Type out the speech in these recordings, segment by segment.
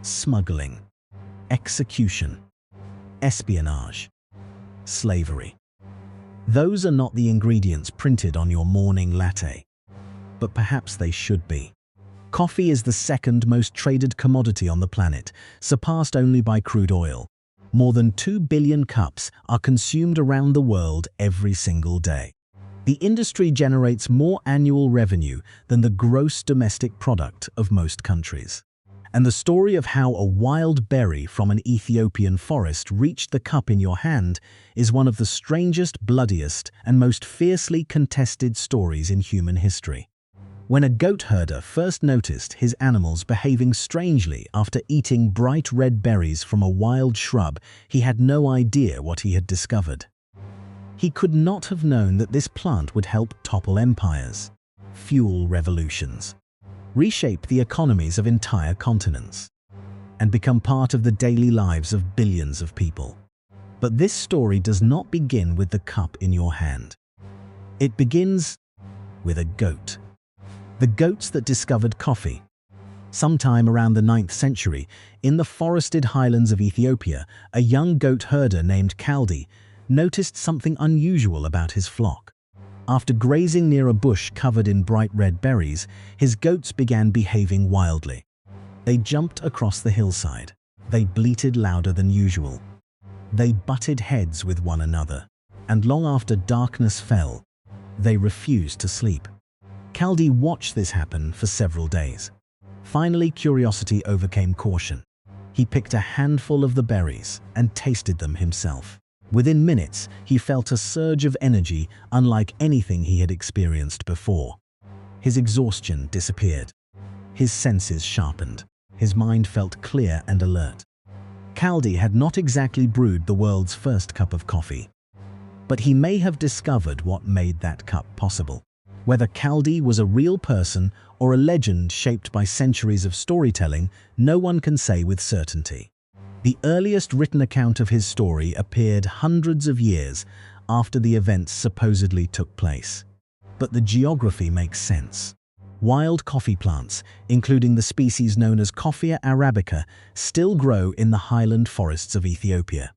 smuggling, execution, espionage, slavery. Those are not the ingredients printed on your morning latte, but perhaps they should be. Coffee is the second most traded commodity on the planet, surpassed only by crude oil. More than 2 billion cups are consumed around the world every single day. The industry generates more annual revenue than the gross domestic product of most countries. And the story of how a wild berry from an Ethiopian forest reached the cup in your hand is one of the strangest, bloodiest, and most fiercely contested stories in human history. When a goat herder first noticed his animals behaving strangely after eating bright red berries from a wild shrub, he had no idea what he had discovered. He could not have known that this plant would help topple empires, fuel revolutions, reshape the economies of entire continents, and become part of the daily lives of billions of people. But this story does not begin with the cup in your hand. It begins with a goat. The goats that discovered coffee. Sometime around the 9th century, in the forested highlands of Ethiopia, a young goat herder named Kaldi noticed something unusual about his flock. After grazing near a bush covered in bright red berries, his goats began behaving wildly. They jumped across the hillside. They bleated louder than usual. They butted heads with one another. And long after darkness fell, they refused to sleep. Kaldi watched this happen for several days. Finally, curiosity overcame caution. He picked a handful of the berries and tasted them himself. Within minutes, he felt a surge of energy unlike anything he had experienced before. His exhaustion disappeared. His senses sharpened. His mind felt clear and alert. Kaldi had not exactly brewed the world's first cup of coffee, but he may have discovered what made that cup possible. Whether Kaldi was a real person or a legend shaped by centuries of storytelling, no one can say with certainty. The earliest written account of his story appeared hundreds of years after the events supposedly took place. But the geography makes sense. Wild coffee plants, including the species known as Coffea arabica, still grow in the highland forests of Ethiopia.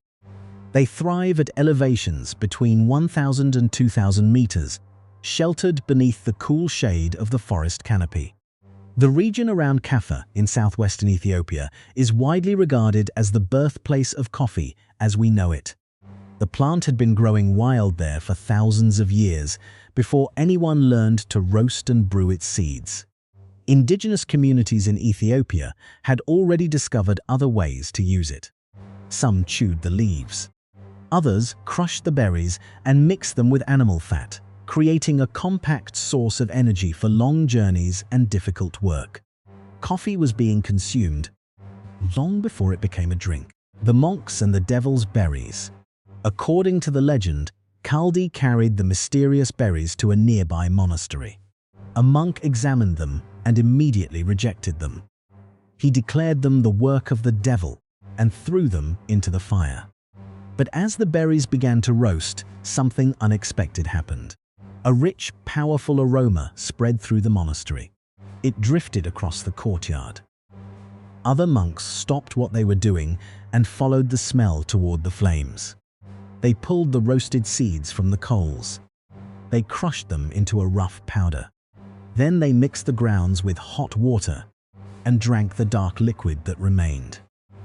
They thrive at elevations between 1,000 and 2,000 meters, sheltered beneath the cool shade of the forest canopy. The region around Kaffa in southwestern Ethiopia is widely regarded as the birthplace of coffee as we know it. The plant had been growing wild there for thousands of years before anyone learned to roast and brew its seeds. Indigenous communities in Ethiopia had already discovered other ways to use it. Some chewed the leaves. Others crushed the berries and mixed them with animal fat, creating a compact source of energy for long journeys and difficult work. Coffee was being consumed long before it became a drink. The monks and the devil's berries. According to the legend, Kaldi carried the mysterious berries to a nearby monastery. A monk examined them and immediately rejected them. He declared them the work of the devil and threw them into the fire. But as the berries began to roast, something unexpected happened. A rich, powerful aroma spread through the monastery. It drifted across the courtyard. Other monks stopped what they were doing and followed the smell toward the flames. They pulled the roasted seeds from the coals. They crushed them into a rough powder. Then they mixed the grounds with hot water and drank the dark liquid that remained.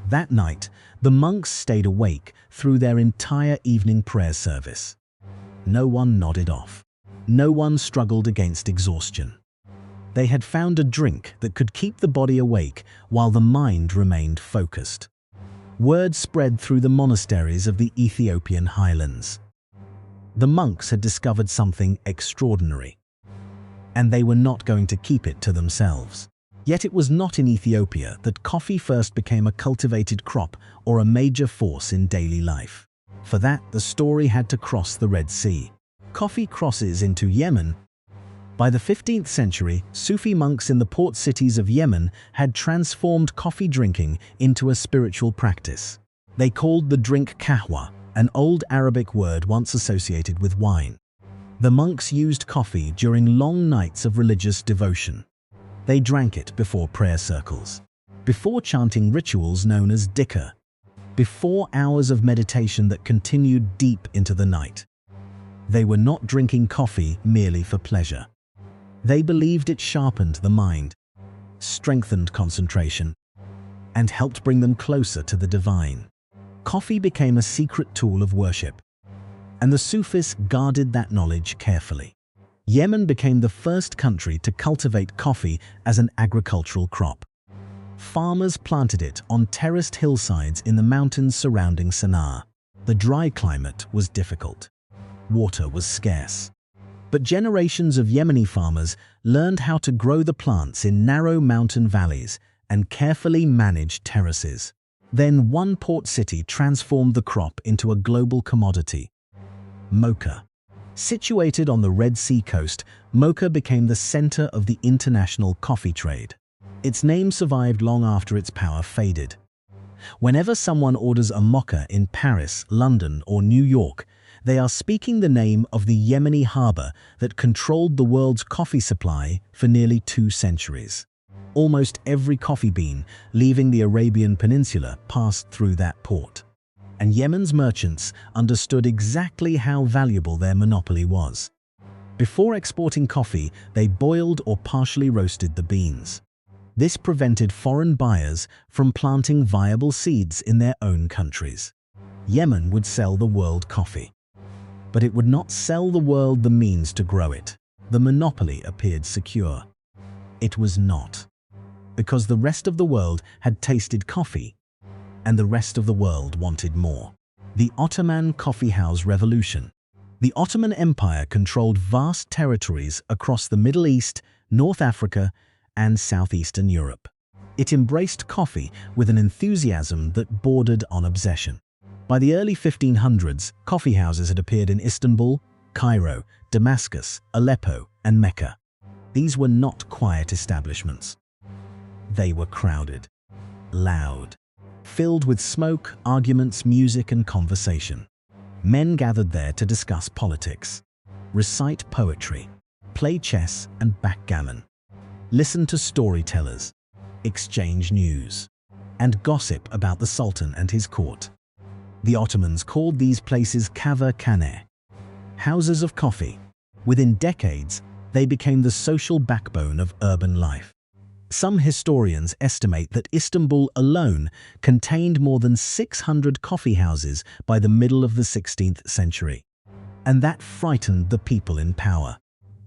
That night, the monks stayed awake through their entire evening prayer service. No one nodded off. No one struggled against exhaustion. They had found a drink that could keep the body awake while the mind remained focused. Word spread through the monasteries of the Ethiopian highlands. The monks had discovered something extraordinary, and they were not going to keep it to themselves. Yet it was not in Ethiopia that coffee first became a cultivated crop or a major force in daily life. For that, the story had to cross the Red Sea. Coffee crosses into Yemen. By the 15th century, Sufi monks in the port cities of Yemen had transformed coffee drinking into a spiritual practice. They called the drink kahwa, an old Arabic word once associated with wine. The monks used coffee during long nights of religious devotion. They drank it before prayer circles. before chanting rituals known as dhikr, before hours of meditation that continued deep into the night. They were not drinking coffee merely for pleasure. They believed it sharpened the mind, strengthened concentration, and helped bring them closer to the divine. Coffee became a secret tool of worship, and the Sufis guarded that knowledge carefully. Yemen became the first country to cultivate coffee as an agricultural crop. Farmers planted it on terraced hillsides in the mountains surrounding Sana'a. The dry climate was difficult. Water was scarce. But generations of Yemeni farmers learned how to grow the plants in narrow mountain valleys and carefully manage terraces. Then one port city transformed the crop into a global commodity: Mocha. Situated on the Red Sea coast, Mocha became the center of the international coffee trade. Its name survived long after its power faded. Whenever someone orders a mocha in Paris, London, or New York, they are speaking the name of the Yemeni harbor that controlled the world's coffee supply for nearly 2 centuries. Almost every coffee bean leaving the Arabian Peninsula passed through that port. And Yemen's merchants understood exactly how valuable their monopoly was. Before exporting coffee, they boiled or partially roasted the beans. This prevented foreign buyers from planting viable seeds in their own countries. Yemen would sell the world coffee, but it would not sell the world the means to grow it. The monopoly appeared secure. It was not, because the rest of the world had tasted coffee, and the rest of the world wanted more. The Ottoman Coffeehouse Revolution. The Ottoman Empire controlled vast territories across the Middle East, North Africa, and southeastern Europe. It embraced coffee with an enthusiasm that bordered on obsession. By the early 1500s, coffeehouses had appeared in Istanbul, Cairo, Damascus, Aleppo, and Mecca. These were not quiet establishments. They were crowded, loud, filled with smoke, arguments, music, and conversation. Men gathered there to discuss politics, recite poetry, play chess and backgammon, listen to storytellers, exchange news, and gossip about the Sultan and his court. The Ottomans called these places kahve-khane, houses of coffee. Within decades, they became the social backbone of urban life. Some historians estimate that Istanbul alone contained more than 600 coffee houses by the middle of the 16th century. And that frightened the people in power.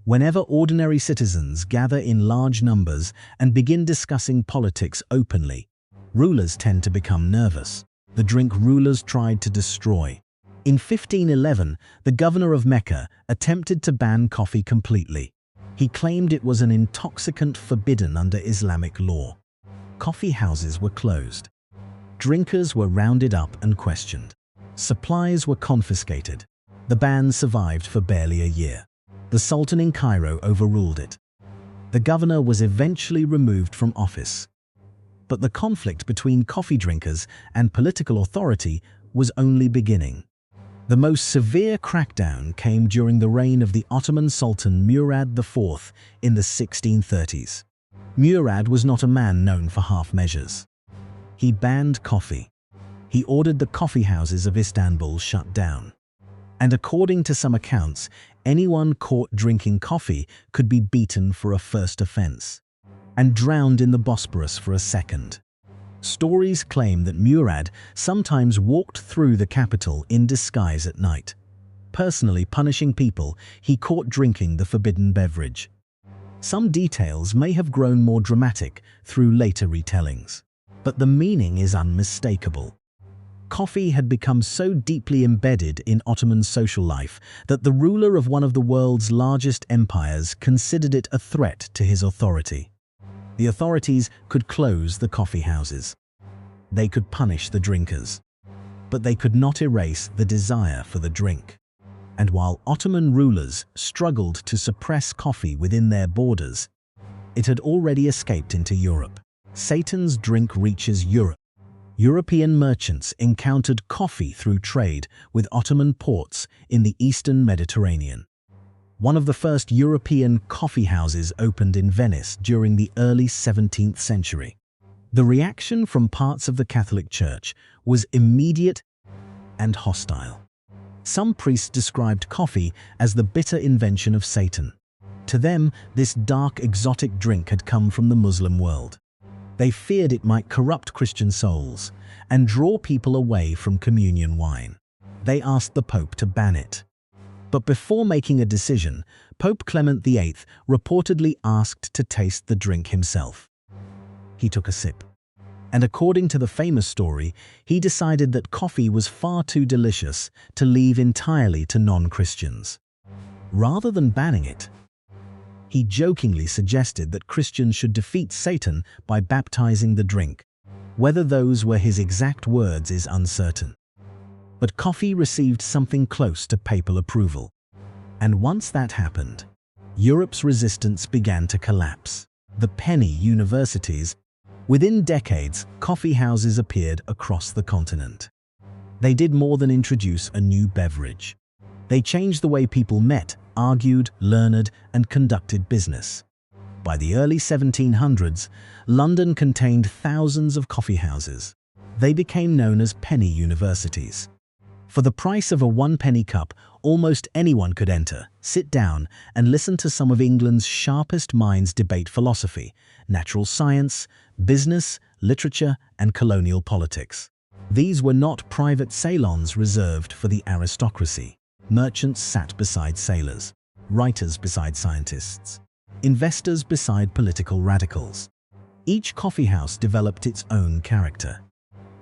Whenever ordinary citizens gather in large numbers and begin discussing politics openly, rulers tend to become nervous. The drink rulers tried to destroy. In 1511, the governor of Mecca attempted to ban coffee completely. He claimed it was an intoxicant forbidden under Islamic law. Coffee houses were closed. Drinkers were rounded up and questioned. Supplies were confiscated. The ban survived for barely a year. The Sultan in Cairo overruled it. The governor was eventually removed from office. But the conflict between coffee drinkers and political authority was only beginning. The most severe crackdown came during the reign of the Ottoman Sultan Murad IV in the 1630s. Murad was not a man known for half measures. He banned coffee. He ordered the coffee houses of Istanbul shut down. And according to some accounts, anyone caught drinking coffee could be beaten for a first offense and drowned in the Bosporus for a second. Stories claim that Murad sometimes walked through the capital in disguise at night, personally punishing people he caught drinking the forbidden beverage. Some details may have grown more dramatic through later retellings, but the meaning is unmistakable. Coffee had become so deeply embedded in Ottoman social life that the ruler of one of the world's largest empires considered it a threat to his authority. The authorities could close the coffee houses. They could punish the drinkers, but they could not erase the desire for the drink. And while Ottoman rulers struggled to suppress coffee within their borders, it had already escaped into Europe. Satan's drink reaches Europe. European merchants encountered coffee through trade with Ottoman ports in the eastern Mediterranean. One of the first European coffee houses opened in Venice during the early 17th century. The reaction from parts of the Catholic Church was immediate and hostile. Some priests described coffee as the bitter invention of Satan. To them, this dark, exotic drink had come from the Muslim world. They feared it might corrupt Christian souls and draw people away from communion wine. They asked the Pope to ban it. But before making a decision, Pope Clement VIII reportedly asked to taste the drink himself. He took a sip, and according to the famous story, he decided that coffee was far too delicious to leave entirely to non-Christians. Rather than banning it, he jokingly suggested that Christians should defeat Satan by baptizing the drink. Whether those were his exact words is uncertain. But coffee received something close to papal approval. And once that happened, Europe's resistance began to collapse. The penny universities. Within decades, coffee houses appeared across the continent. They did more than introduce a new beverage. They changed the way people met, argued, learned, and conducted business. By the early 1700s, London contained thousands of coffee houses. They became known as penny universities. For the price of a one-penny cup, almost anyone could enter, sit down, and listen to some of England's sharpest minds debate philosophy, natural science, business, literature, and colonial politics. These were not private salons reserved for the aristocracy. Merchants sat beside sailors, writers beside scientists, investors beside political radicals. Each coffeehouse developed its own character.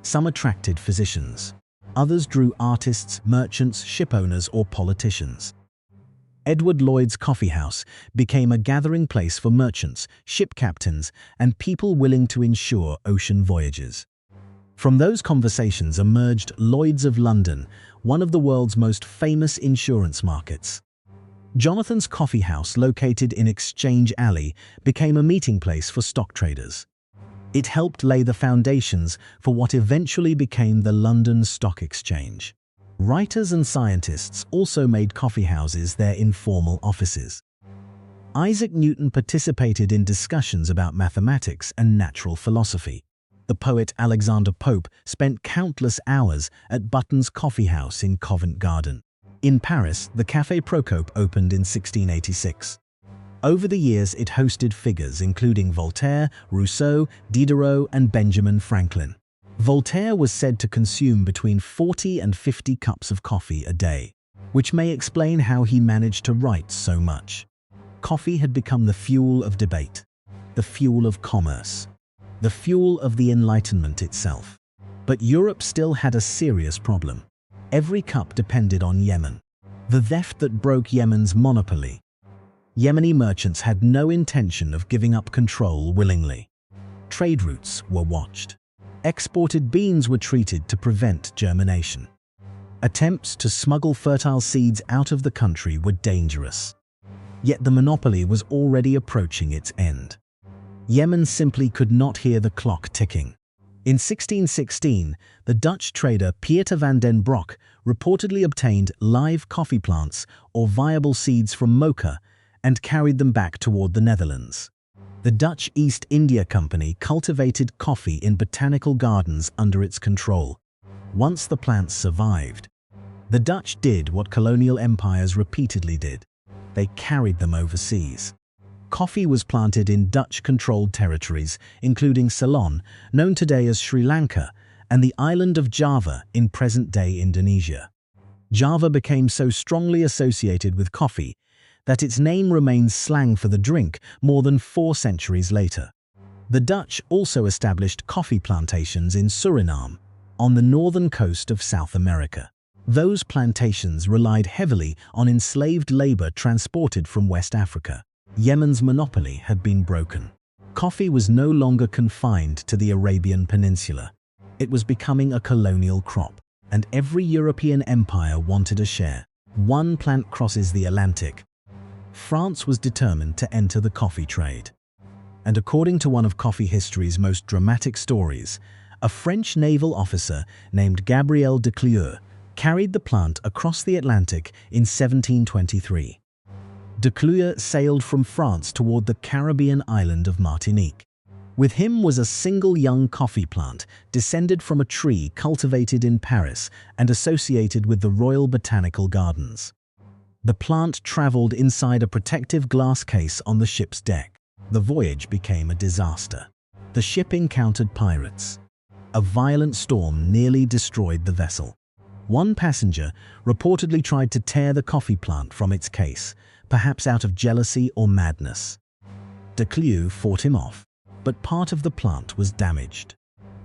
Some attracted physicians. Others drew artists, merchants, shipowners, or politicians. Edward Lloyd's Coffeehouse became a gathering place for merchants, ship captains, and people willing to insure ocean voyages. From those conversations emerged Lloyd's of London, one of the world's most famous insurance markets. Jonathan's Coffee House, located in Exchange Alley, became a meeting place for stock traders. It helped lay the foundations for what eventually became the London Stock Exchange. Writers and scientists also made coffeehouses their informal offices. Isaac Newton participated in discussions about mathematics and natural philosophy. The poet Alexander Pope spent countless hours at Button's Coffee House in Covent Garden. In Paris, the Café Procope opened in 1686. Over the years, it hosted figures including Voltaire, Rousseau, Diderot, and Benjamin Franklin. Voltaire was said to consume between 40 and 50 cups of coffee a day, which may explain how he managed to write so much. Coffee had become the fuel of debate, the fuel of commerce, the fuel of the Enlightenment itself. But Europe still had a serious problem. Every cup depended on Yemen, the theft that broke Yemen's monopoly. Yemeni merchants had no intention of giving up control willingly. Trade routes were watched. Exported beans were treated to prevent germination. Attempts to smuggle fertile seeds out of the country were dangerous. Yet the monopoly was already approaching its end. Yemen simply could not hear the clock ticking. In 1616, the Dutch trader Pieter van den Broek reportedly obtained live coffee plants or viable seeds from Mocha and carried them back toward the Netherlands. The Dutch East India Company cultivated coffee in botanical gardens under its control. Once the plants survived, the Dutch did what colonial empires repeatedly did. They carried them overseas. Coffee was planted in Dutch-controlled territories, including Ceylon, known today as Sri Lanka, and the island of Java in present-day Indonesia. Java became so strongly associated with coffee that its name remains slang for the drink more than 4 centuries later. The Dutch also established coffee plantations in Suriname, on the northern coast of South America. Those plantations relied heavily on enslaved labor transported from West Africa. Yemen's monopoly had been broken. Coffee was no longer confined to the Arabian Peninsula. It was becoming a colonial crop, and every European empire wanted a share. One plant crosses the Atlantic. France was determined to enter the coffee trade. And according to one of coffee history's most dramatic stories, a French naval officer named Gabriel de Clieu carried the plant across the Atlantic in 1723. De Clieu sailed from France toward the Caribbean island of Martinique. With him was a single young coffee plant descended from a tree cultivated in Paris and associated with the Royal Botanical Gardens. The plant traveled inside a protective glass case on the ship's deck. The voyage became a disaster. The ship encountered pirates. A violent storm nearly destroyed the vessel. One passenger reportedly tried to tear the coffee plant from its case, perhaps out of jealousy or madness. Declieux fought him off, but part of the plant was damaged.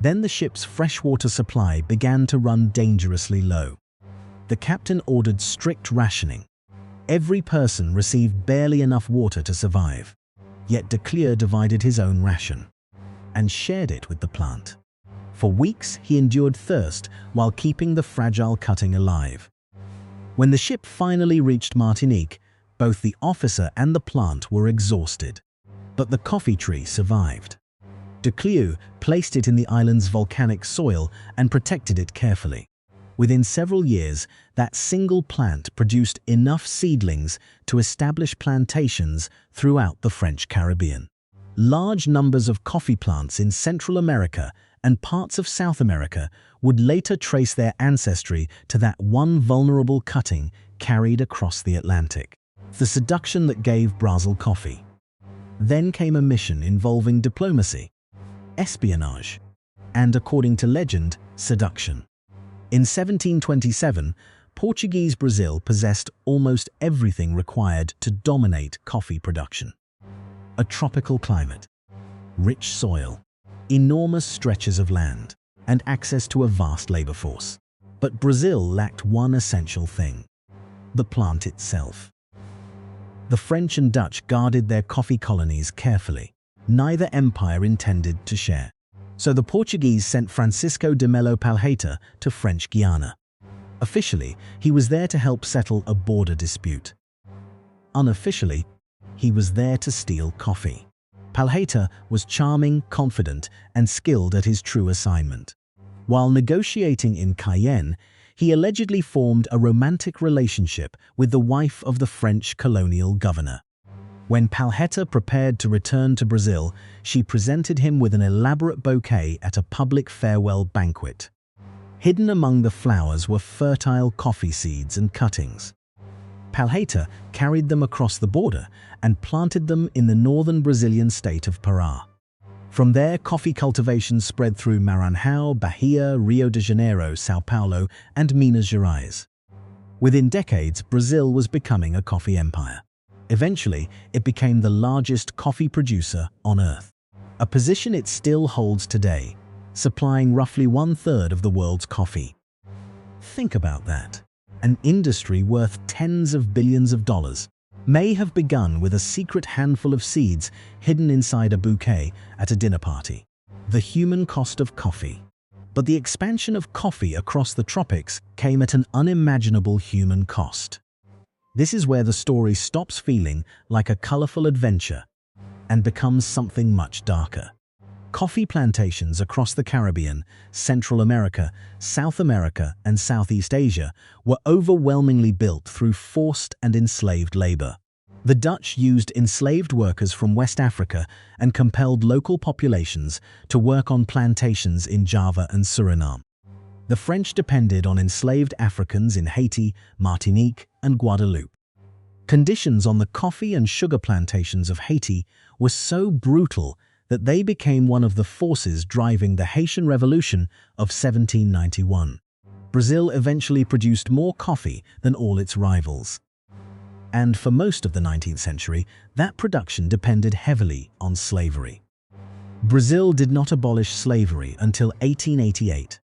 Then the ship's freshwater supply began to run dangerously low. The captain ordered strict rationing. Every person received barely enough water to survive. Yet Declieux divided his own ration and shared it with the plant. For weeks, he endured thirst while keeping the fragile cutting alive. When the ship finally reached Martinique, both the officer and the plant were exhausted. But the coffee tree survived. Declieux placed it in the island's volcanic soil and protected it carefully. Within several years, that single plant produced enough seedlings to establish plantations throughout the French Caribbean. Large numbers of coffee plants in Central America and parts of South America would later trace their ancestry to that one vulnerable cutting carried across the Atlantic. The seduction that gave Brazil coffee. Then came a mission involving diplomacy, espionage, and, according to legend, seduction. In 1727, Portuguese Brazil possessed almost everything required to dominate coffee production. A tropical climate, rich soil, enormous stretches of land, and access to a vast labor force. But Brazil lacked one essential thing: the plant itself. The French and Dutch guarded their coffee colonies carefully. Neither empire intended to share. So the Portuguese sent Francisco de Melo Palheita to French Guiana. Officially, he was there to help settle a border dispute. Unofficially, he was there to steal coffee. Palheita was charming, confident, and skilled at his true assignment. While negotiating in Cayenne, he allegedly formed a romantic relationship with the wife of the French colonial governor. When Palheita prepared to return to Brazil, she presented him with an elaborate bouquet at a public farewell banquet. Hidden among the flowers were fertile coffee seeds and cuttings. Palheita carried them across the border and planted them in the northern Brazilian state of Pará. From there, coffee cultivation spread through Maranhão, Bahia, Rio de Janeiro, São Paulo, and Minas Gerais. Within decades, Brazil was becoming a coffee empire. Eventually, it became the largest coffee producer on Earth, a position it still holds today, supplying roughly 1/3 of the world's coffee. Think about that. An industry worth tens of billions of dollars may have begun with a secret handful of seeds hidden inside a bouquet at a dinner party. The human cost of coffee. But the expansion of coffee across the tropics came at an unimaginable human cost. This is where the story stops feeling like a colorful adventure and becomes something much darker. Coffee plantations across the Caribbean, Central America, South America, and Southeast Asia were overwhelmingly built through forced and enslaved labor. The Dutch used enslaved workers from West Africa and compelled local populations to work on plantations in Java and Suriname. The French depended on enslaved Africans in Haiti, Martinique, and Guadeloupe. Conditions on the coffee and sugar plantations of Haiti were so brutal that they became one of the forces driving the Haitian Revolution of 1791. Brazil eventually produced more coffee than all its rivals. And for most of the 19th century, that production depended heavily on slavery. Brazil did not abolish slavery until 1888.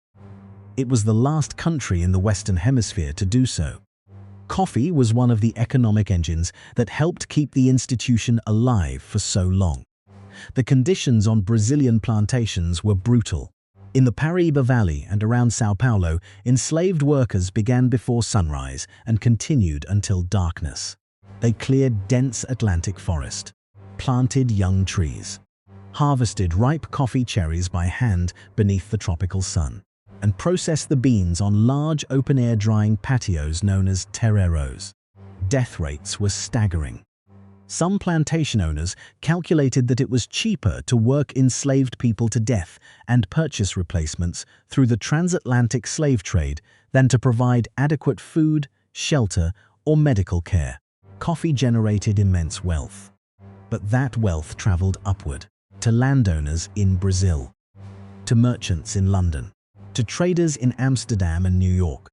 It was the last country in the Western Hemisphere to do so. Coffee was one of the economic engines that helped keep the institution alive for so long. The conditions on Brazilian plantations were brutal. In the Paraíba Valley and around São Paulo, enslaved workers began before sunrise and continued until darkness. They cleared dense Atlantic forest, planted young trees, harvested ripe coffee cherries by hand beneath the tropical sun, and processed the beans on large open-air drying patios known as terreiros. Death rates were staggering. Some plantation owners calculated that it was cheaper to work enslaved people to death and purchase replacements through the transatlantic slave trade than to provide adequate food, shelter, or medical care. Coffee generated immense wealth. But that wealth traveled upward, to landowners in Brazil, to merchants in London, to traders in Amsterdam and New York.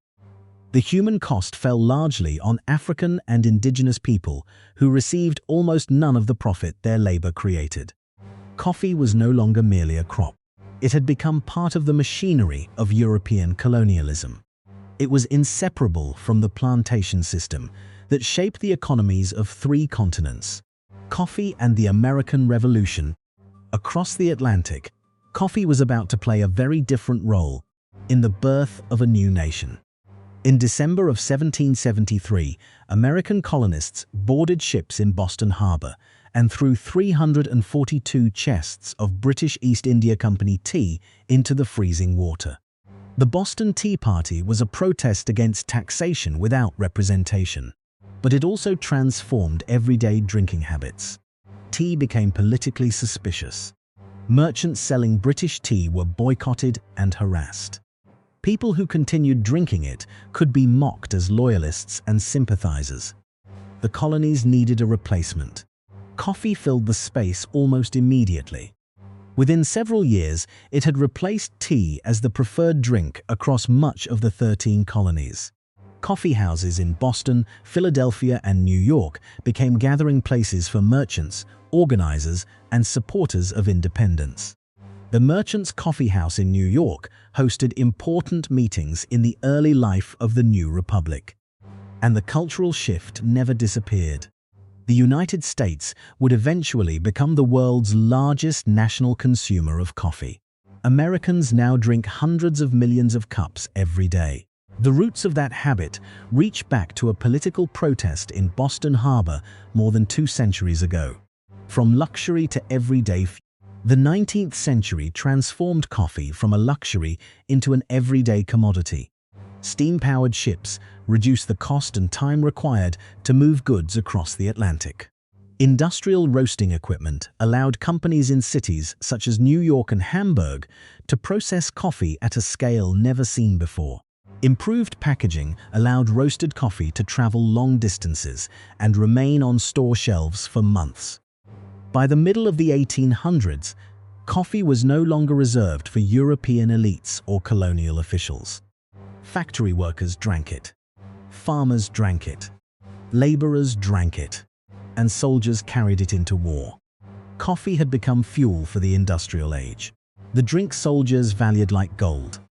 The human cost fell largely on African and indigenous people who received almost none of the profit their labor created. Coffee was no longer merely a crop. It had become part of the machinery of European colonialism. It was inseparable from the plantation system that shaped the economies of 3 continents. Coffee and the American Revolution. Across the Atlantic, coffee was about to play a very different role in the birth of a new nation. In December of 1773, American colonists boarded ships in Boston Harbor and threw 342 chests of British East India Company tea into the freezing water. The Boston Tea Party was a protest against taxation without representation, but it also transformed everyday drinking habits. Tea became politically suspicious. Merchants selling British tea were boycotted and harassed. People who continued drinking it could be mocked as loyalists and sympathizers. The colonies needed a replacement. Coffee filled the space almost immediately. Within several years, it had replaced tea as the preferred drink across much of the 13 colonies. Coffee houses in Boston, Philadelphia, and New York became gathering places for merchants, organizers, and supporters of independence. The Merchants' Coffee House in New York hosted important meetings in the early life of the new republic. And the cultural shift never disappeared. The United States would eventually become the world's largest national consumer of coffee. Americans now drink hundreds of millions of cups every day. The roots of that habit reach back to a political protest in Boston Harbor more than 2 centuries ago. From luxury to everyday fuel. The 19th century transformed coffee from a luxury into an everyday commodity. Steam-powered ships reduced the cost and time required to move goods across the Atlantic. Industrial roasting equipment allowed companies in cities such as New York and Hamburg to process coffee at a scale never seen before. Improved packaging allowed roasted coffee to travel long distances and remain on store shelves for months. By the middle of the 1800s, coffee was no longer reserved for European elites or colonial officials. Factory workers drank it. Farmers drank it. Laborers drank it. And soldiers carried it into war. Coffee had become fuel for the industrial age. The drink soldiers valued like gold.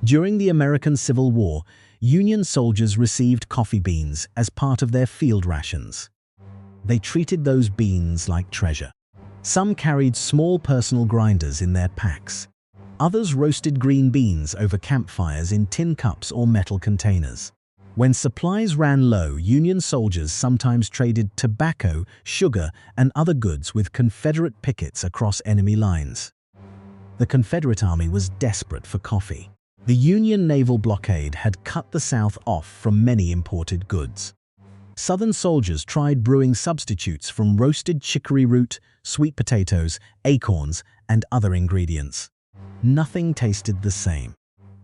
During the American Civil War, Union soldiers received coffee beans as part of their field rations. They treated those beans like treasure. Some carried small personal grinders in their packs. Others roasted green beans over campfires in tin cups or metal containers. When supplies ran low, Union soldiers sometimes traded tobacco, sugar, and other goods with Confederate pickets across enemy lines. The Confederate Army was desperate for coffee. The Union naval blockade had cut the South off from many imported goods. Southern soldiers tried brewing substitutes from roasted chicory root, sweet potatoes, acorns, and other ingredients. Nothing tasted the same.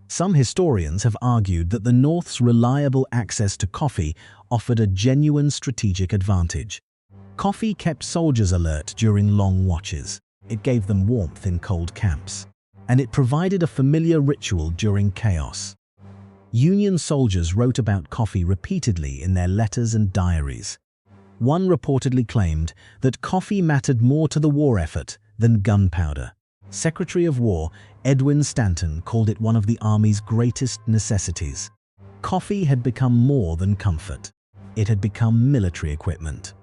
Some historians have argued that the North's reliable access to coffee offered a genuine strategic advantage. Coffee kept soldiers alert during long watches. It gave them warmth in cold camps. And it provided a familiar ritual during chaos. Union soldiers wrote about coffee repeatedly in their letters and diaries. One reportedly claimed that coffee mattered more to the war effort than gunpowder. Secretary of War Edwin Stanton called it one of the Army's greatest necessities. Coffee had become more than comfort. It had become military equipment.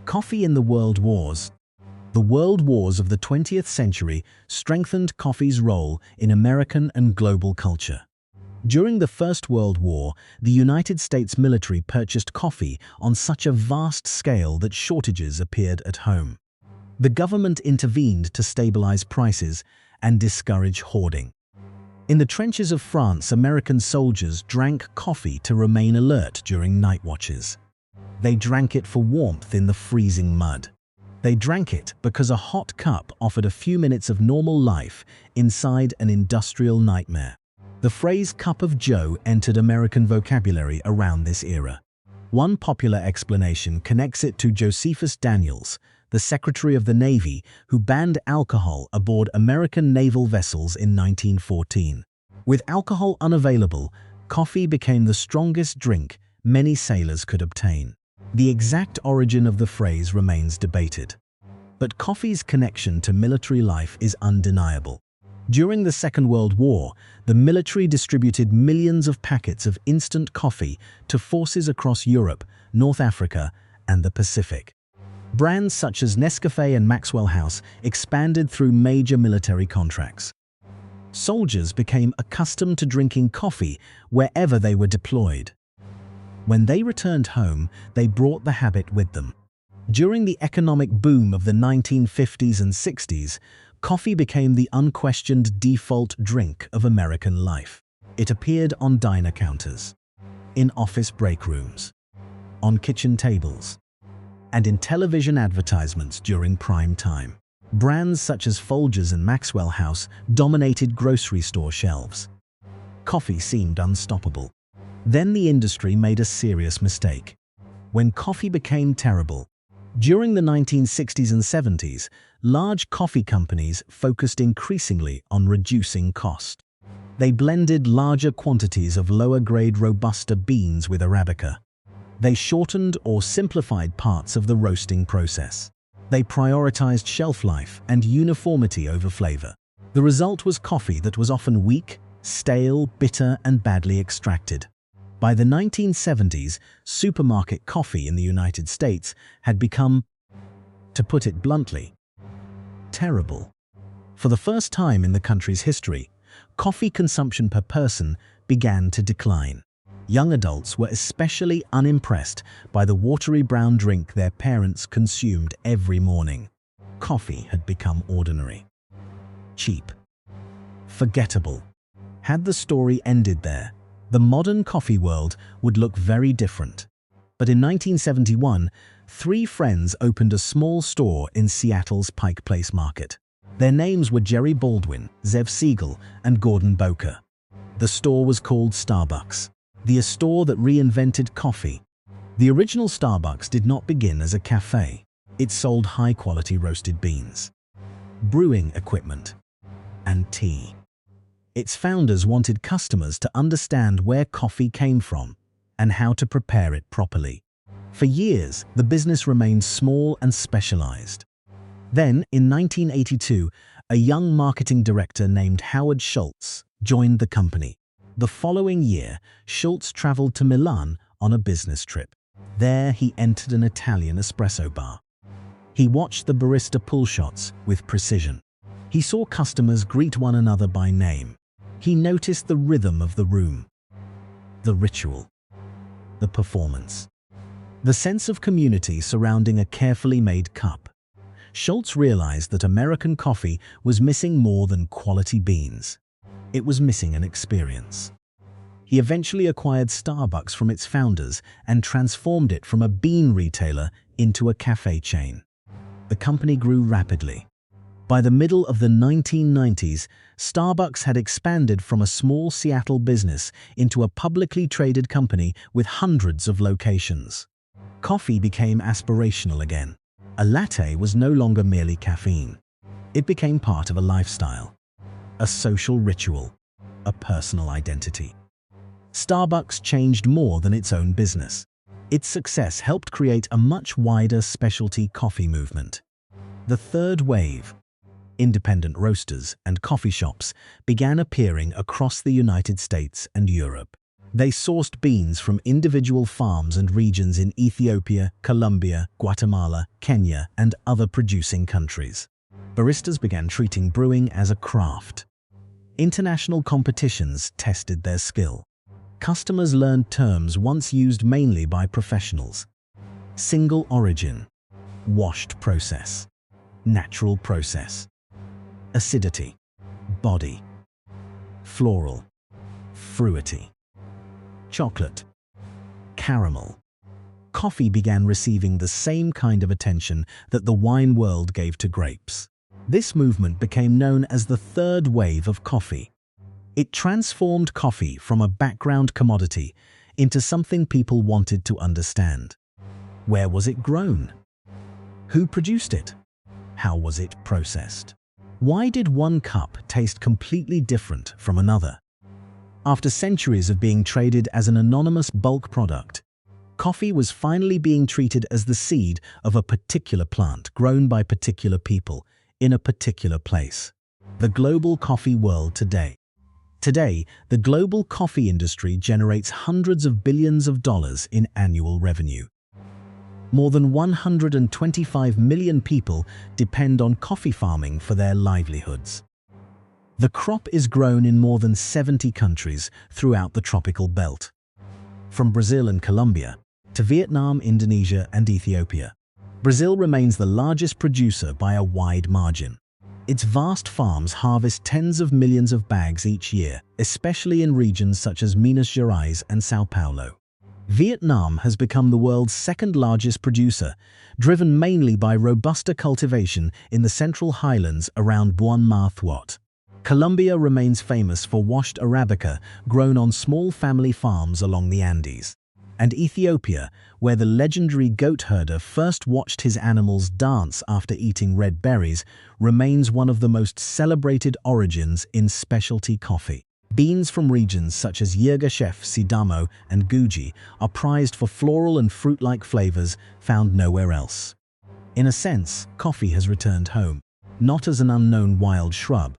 Coffee in the World Wars. The World Wars of the 20th century strengthened coffee's role in American and global culture. During the First World War, the United States military purchased coffee on such a vast scale that shortages appeared at home. The government intervened to stabilize prices and discourage hoarding. In the trenches of France, American soldiers drank coffee to remain alert during night watches. They drank it for warmth in the freezing mud. They drank it because a hot cup offered a few minutes of normal life inside an industrial nightmare. The phrase "cup of joe" entered American vocabulary around this era. One popular explanation connects it to Josephus Daniels, the Secretary of the Navy, who banned alcohol aboard American naval vessels in 1914. With alcohol unavailable, coffee became the strongest drink many sailors could obtain. The exact origin of the phrase remains debated, but coffee's connection to military life is undeniable. During the Second World War, the military distributed millions of packets of instant coffee to forces across Europe, North Africa, and the Pacific. Brands such as Nescafé and Maxwell House expanded through major military contracts. Soldiers became accustomed to drinking coffee wherever they were deployed. When they returned home, they brought the habit with them. During the economic boom of the 1950s and 60s, coffee became the unquestioned default drink of American life. It appeared on diner counters, in office break rooms, on kitchen tables, and in television advertisements during prime time. Brands such as Folgers and Maxwell House dominated grocery store shelves. Coffee seemed unstoppable. Then the industry made a serious mistake. When coffee became terrible, during the 1960s and 70s, large coffee companies focused increasingly on reducing cost. They blended larger quantities of lower-grade Robusta beans with Arabica. They shortened or simplified parts of the roasting process. They prioritized shelf life and uniformity over flavor. The result was coffee that was often weak, stale, bitter, and badly extracted. By the 1970s, supermarket coffee in the United States had become, to put it bluntly, terrible. For the first time in the country's history, coffee consumption per person began to decline. Young adults were especially unimpressed by the watery brown drink their parents consumed every morning. Coffee had become ordinary, cheap, forgettable. Had the story ended there, the modern coffee world would look very different. But in 1971, three friends opened a small store in Seattle's Pike Place Market. Their names were Jerry Baldwin, Zev Siegel, and Gordon Boker. The store was called Starbucks, the store that reinvented coffee. The original Starbucks did not begin as a cafe. It sold high-quality roasted beans, brewing equipment, and tea. Its founders wanted customers to understand where coffee came from and how to prepare it properly. For years, the business remained small and specialized. Then, in 1982, a young marketing director named Howard Schultz joined the company. The following year, Schultz traveled to Milan on a business trip. There, he entered an Italian espresso bar. He watched the barista pull shots with precision. He saw customers greet one another by name. He noticed the rhythm of the room, the ritual, the performance, the sense of community surrounding a carefully made cup. Schultz realized that American coffee was missing more than quality beans. It was missing an experience. He eventually acquired Starbucks from its founders and transformed it from a bean retailer into a cafe chain. The company grew rapidly. By the middle of the 1990s, Starbucks had expanded from a small Seattle business into a publicly traded company with hundreds of locations. Coffee became aspirational again. A latte was no longer merely caffeine. It became part of a lifestyle, a social ritual, a personal identity. Starbucks changed more than its own business. Its success helped create a much wider specialty coffee movement. The third wave, independent roasters and coffee shops, began appearing across the United States and Europe. They sourced beans from individual farms and regions in Ethiopia, Colombia, Guatemala, Kenya, and other producing countries. Baristas began treating brewing as a craft. International competitions tested their skill. Customers learned terms once used mainly by professionals: single origin, washed process, natural process, acidity, body, floral, fruity, chocolate, caramel, coffee began receiving the same kind of attention that the wine world gave to grapes. This movement became known as the third wave of coffee. It transformed coffee from a background commodity into something people wanted to understand. Where was it grown? Who produced it? How was it processed? Why did one cup taste completely different from another? After centuries of being traded as an anonymous bulk product, coffee was finally being treated as the seed of a particular plant grown by particular people in a particular place. The global coffee world today. Today, the global coffee industry generates hundreds of billions of dollars in annual revenue. More than 125 million people depend on coffee farming for their livelihoods. The crop is grown in more than 70 countries throughout the tropical belt, from Brazil and Colombia to Vietnam, Indonesia, and Ethiopia. Brazil remains the largest producer by a wide margin. Its vast farms harvest tens of millions of bags each year, especially in regions such as Minas Gerais and São Paulo. Vietnam has become the world's second largest producer, driven mainly by Robusta cultivation in the central highlands around Buon Ma Thuot. Colombia remains famous for washed Arabica grown on small family farms along the Andes. And Ethiopia, where the legendary goat herder first watched his animals dance after eating red berries, remains one of the most celebrated origins in specialty coffee. Beans from regions such as Yirgacheffe, Sidamo, and Guji are prized for floral and fruit-like flavors found nowhere else. In a sense, coffee has returned home, not as an unknown wild shrub,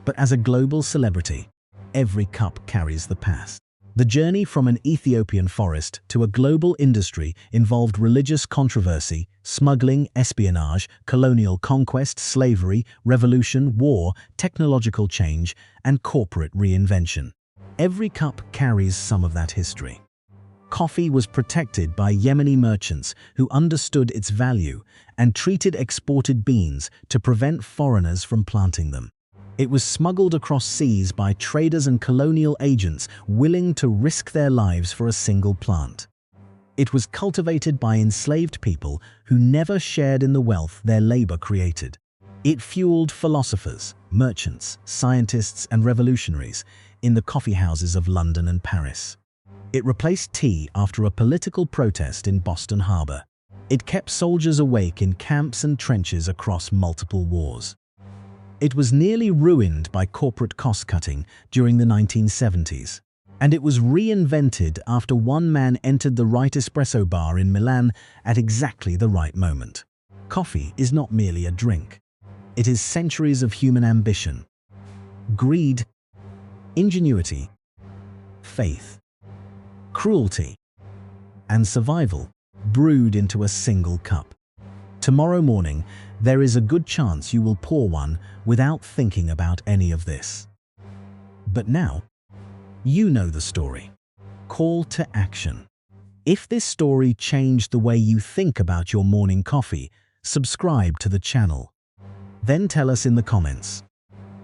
but as a global celebrity. Every cup carries the past. The journey from an Ethiopian forest to a global industry involved religious controversy, smuggling, espionage, colonial conquest, slavery, revolution, war, technological change, and corporate reinvention. Every cup carries some of that history. Coffee was protected by Yemeni merchants who understood its value and treated exported beans to prevent foreigners from planting them. It was smuggled across seas by traders and colonial agents willing to risk their lives for a single plant. It was cultivated by enslaved people who never shared in the wealth their labor created. It fueled philosophers, merchants, scientists, and revolutionaries in the coffeehouses of London and Paris. It replaced tea after a political protest in Boston Harbor. It kept soldiers awake in camps and trenches across multiple wars. It was nearly ruined by corporate cost-cutting during the 1970s, and it was reinvented after one man entered the right espresso bar in Milan at exactly the right moment. Coffee is not merely a drink. It is centuries of human ambition, greed, ingenuity, faith, cruelty, and survival brewed into a single cup. Tomorrow morning, there is a good chance you will pour one without thinking about any of this. But now, you know the story. Call to action. If this story changed the way you think about your morning coffee, subscribe to the channel. Then tell us in the comments,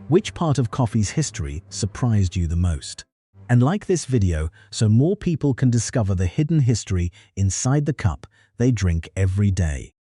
which part of coffee's history surprised you the most? And like this video so more people can discover the hidden history inside the cup they drink every day.